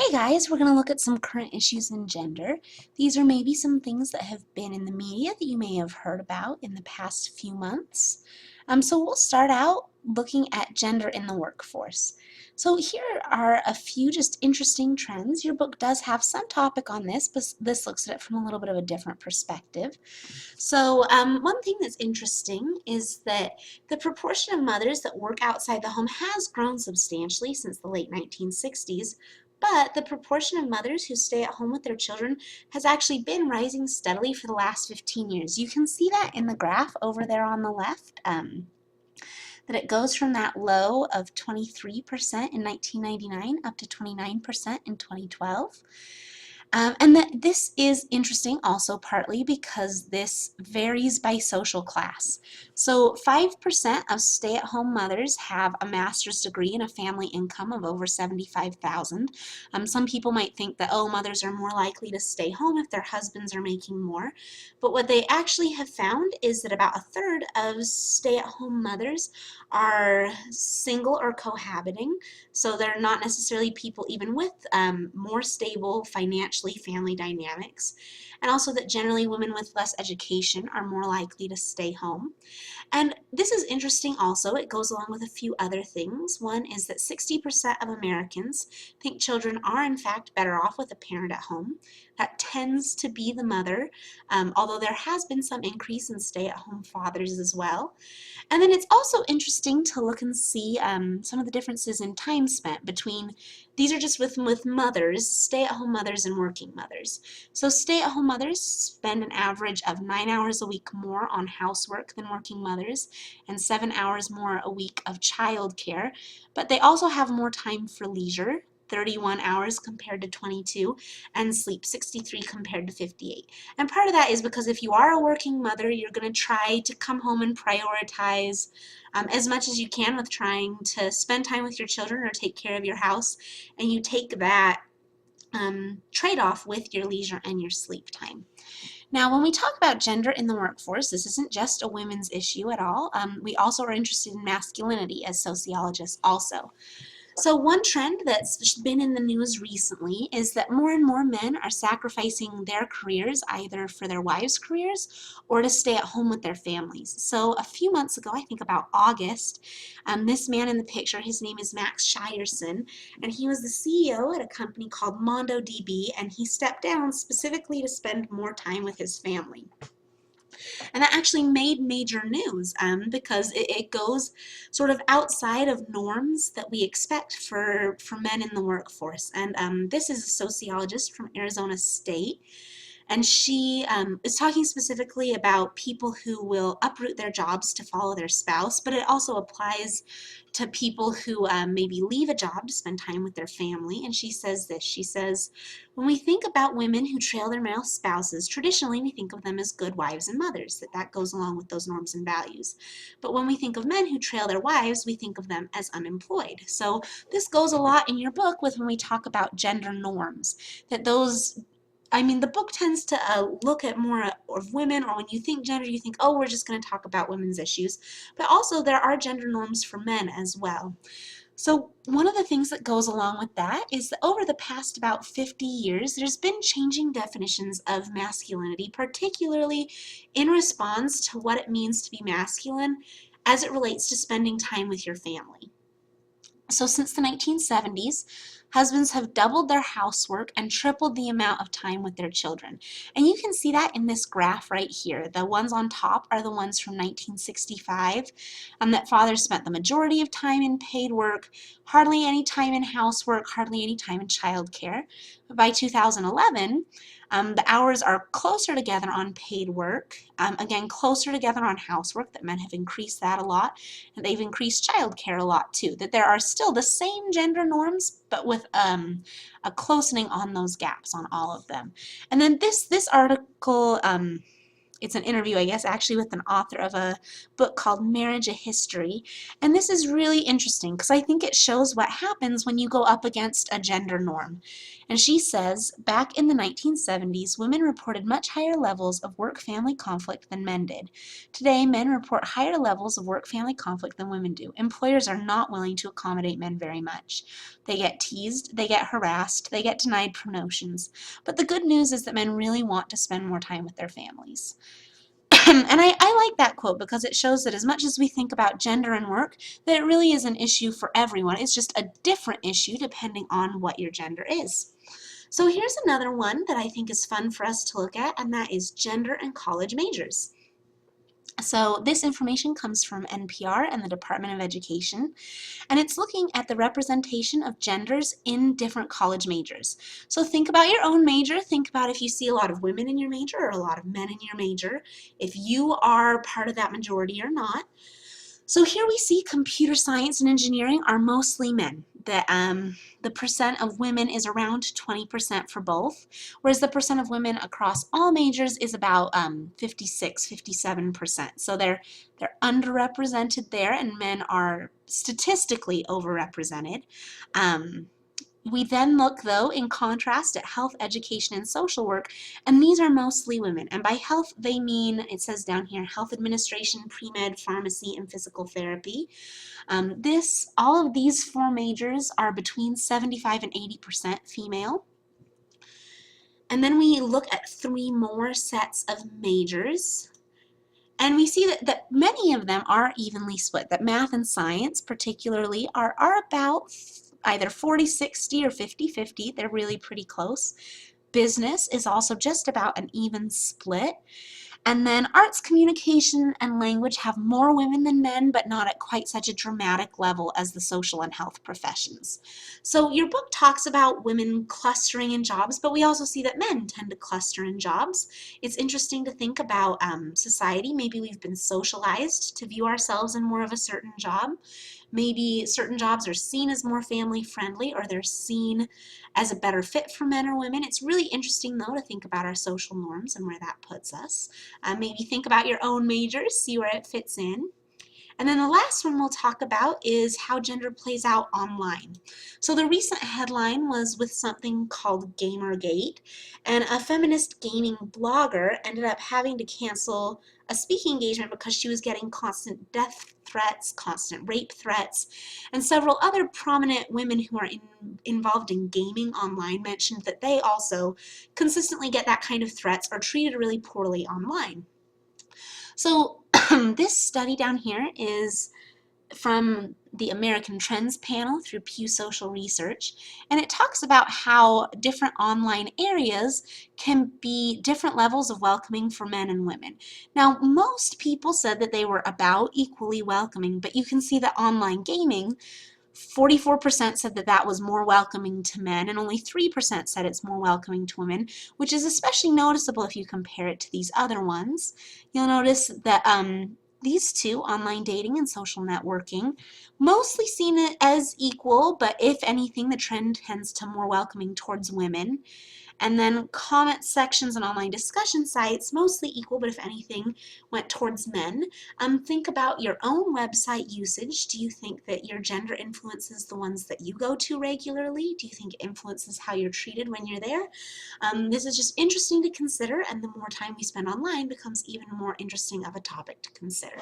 Today, guys, we're going to look at some current issues in gender. These are maybe some things that have been in the media that you may have heard about in the past few months. So we'll start out looking at gender in the workforce. So here are a few just interesting trends. Your book does have some topic on this, but this looks at it from a little bit of a different perspective. So one thing that's interesting is that the proportion of mothers that work outside the home has grown substantially since the late 1960s, but the proportion of mothers who stay at home with their children has actually been rising steadily for the last 15 years. You can see that in the graph over there on the left, that it goes from that low of 23% in 1999 up to 29% in 2012. And that this is interesting also partly because this varies by social class. So 5% of stay-at-home mothers have a master's degree and a family income of over $75,000. Some people might think that, oh, mothers are more likely to stay home if their husbands are making more. But what they actually have found is that about a third of stay-at-home mothers are single or cohabiting. So they're not necessarily people even with more stable financially family dynamics, and also that generally women with less education are more likely to stay home. And this is interesting also. It goes along with a few other things. One is that 60% of Americans think children are in fact better off with a parent at home. That tends to be the mother, although there has been some increase in stay-at-home fathers as well. And then it's also interesting to look and see some of the differences in time spent between, these are just with mothers, stay-at-home mothers and working mothers. So stay-at-home mothers spend an average of 9 hours a week more on housework than working mothers and 7 hours more a week of childcare, but they also have more time for leisure, 31 hours compared to 22, and sleep, 63 compared to 58. And part of that is because if you are a working mother, you're going to try to come home and prioritize as much as you can with trying to spend time with your children or take care of your house, and you take that trade-off with your leisure and your sleep time. Now, when we talk about gender in the workforce, this isn't just a women's issue at all. We also are interested in masculinity as sociologists also. So one trend that's been in the news recently is that more and more men are sacrificing their careers either for their wives' careers or to stay at home with their families. So a few months ago, I think about August, this man in the picture, his name is Max Schierson, and he was the CEO at a company called MondoDB, and he stepped down specifically to spend more time with his family. And that actually made major news because it goes sort of outside of norms that we expect for men in the workforce. And this is a sociologist from Arizona State. And she is talking specifically about people who will uproot their jobs to follow their spouse, but it also applies to people who maybe leave a job to spend time with their family. And she says this, she says, when we think about women who trail their male spouses, traditionally we think of them as good wives and mothers, that goes along with those norms and values. But when we think of men who trail their wives, we think of them as unemployed. So this goes a lot in your book with when we talk about gender norms, that those, I mean, the book tends to look at more of women, or when you think gender, you think, oh, we're just going to talk about women's issues. But also there are gender norms for men as well. So one of the things that goes along with that is that over the past about 50 years, there's been changing definitions of masculinity, particularly in response to what it means to be masculine as it relates to spending time with your family. So since the 1970s, husbands have doubled their housework and tripled the amount of time with their children. And you can see that in this graph right here. The ones on top are the ones from 1965, that fathers spent the majority of time in paid work, hardly any time in housework, hardly any time in childcare. But by 2011, the hours are closer together on paid work, again closer together on housework, that men have increased that a lot, and they've increased childcare a lot too, that there are still the same gender norms but with a closening on those gaps on all of them. And then this article it's an interview, I guess, actually with an author of a book called Marriage: A History. And this is really interesting because I think it shows what happens when you go up against a gender norm. And she says, back in the 1970s, women reported much higher levels of work-family conflict than men did. Today, men report higher levels of work-family conflict than women do. Employers are not willing to accommodate men very much. They get teased, they get harassed, they get denied promotions. But the good news is that men really want to spend more time with their families. And I like that quote because it shows that as much as we think about gender and work, that it really is an issue for everyone. It's just a different issue depending on what your gender is. So here's another one that I think is fun for us to look at, and that is gender and college majors. So this information comes from NPR and the Department of Education, and it's looking at the representation of genders in different college majors. So think about your own major. Think about if you see a lot of women in your major or a lot of men in your major, if you are part of that majority or not. So here we see computer science and engineering are mostly men. The percent of women is around 20% for both, whereas the percent of women across all majors is about 56, 57%. So they're underrepresented there, and men are statistically overrepresented. We then look, though, in contrast at health, education, and social work, and these are mostly women. And by health, they mean, it says down here, health administration, pre-med, pharmacy, and physical therapy. All of these four majors are between 75 and 80% female. And then we look at three more sets of majors. And we see that many of them are evenly split, that math and science particularly are about either 40-60 or 50-50. They're really pretty close. Business is also just about an even split. And then arts, communication, and language have more women than men, but not at quite such a dramatic level as the social and health professions. So your book talks about women clustering in jobs, but we also see that men tend to cluster in jobs. It's interesting to think about society. Maybe we've been socialized to view ourselves in more of a certain job. Maybe certain jobs are seen as more family friendly, or they're seen as a better fit for men or women. It's really interesting, though, to think about our social norms and where that puts us. Maybe think about your own majors, see where it fits in. And then the last one we'll talk about is how gender plays out online. So the recent headline was with something called Gamergate, and a feminist gaming blogger ended up having to cancel a speaking engagement because she was getting constant death threats, constant rape threats, and several other prominent women who are involved in gaming online mentioned that they also consistently get that kind of threats or treated really poorly online. So this study down here is from the American Trends panel through Pew Social Research, and it talks about how different online areas can be different levels of welcoming for men and women. Now, most people said that they were about equally welcoming, but you can see that online gaming, 44% said that that was more welcoming to men, and only 3% said it's more welcoming to women, which is especially noticeable if you compare it to these other ones. You'll notice that these two, online dating and social networking, mostly seen it as equal, but if anything, the trend tends to more welcoming towards women. And then comment sections and online discussion sites, mostly equal, but if anything, went towards men. Think about your own website usage. Do you think that your gender influences the ones that you go to regularly? Do you think it influences how you're treated when you're there? This is just interesting to consider, and the more time we spend online becomes even more interesting of a topic to consider.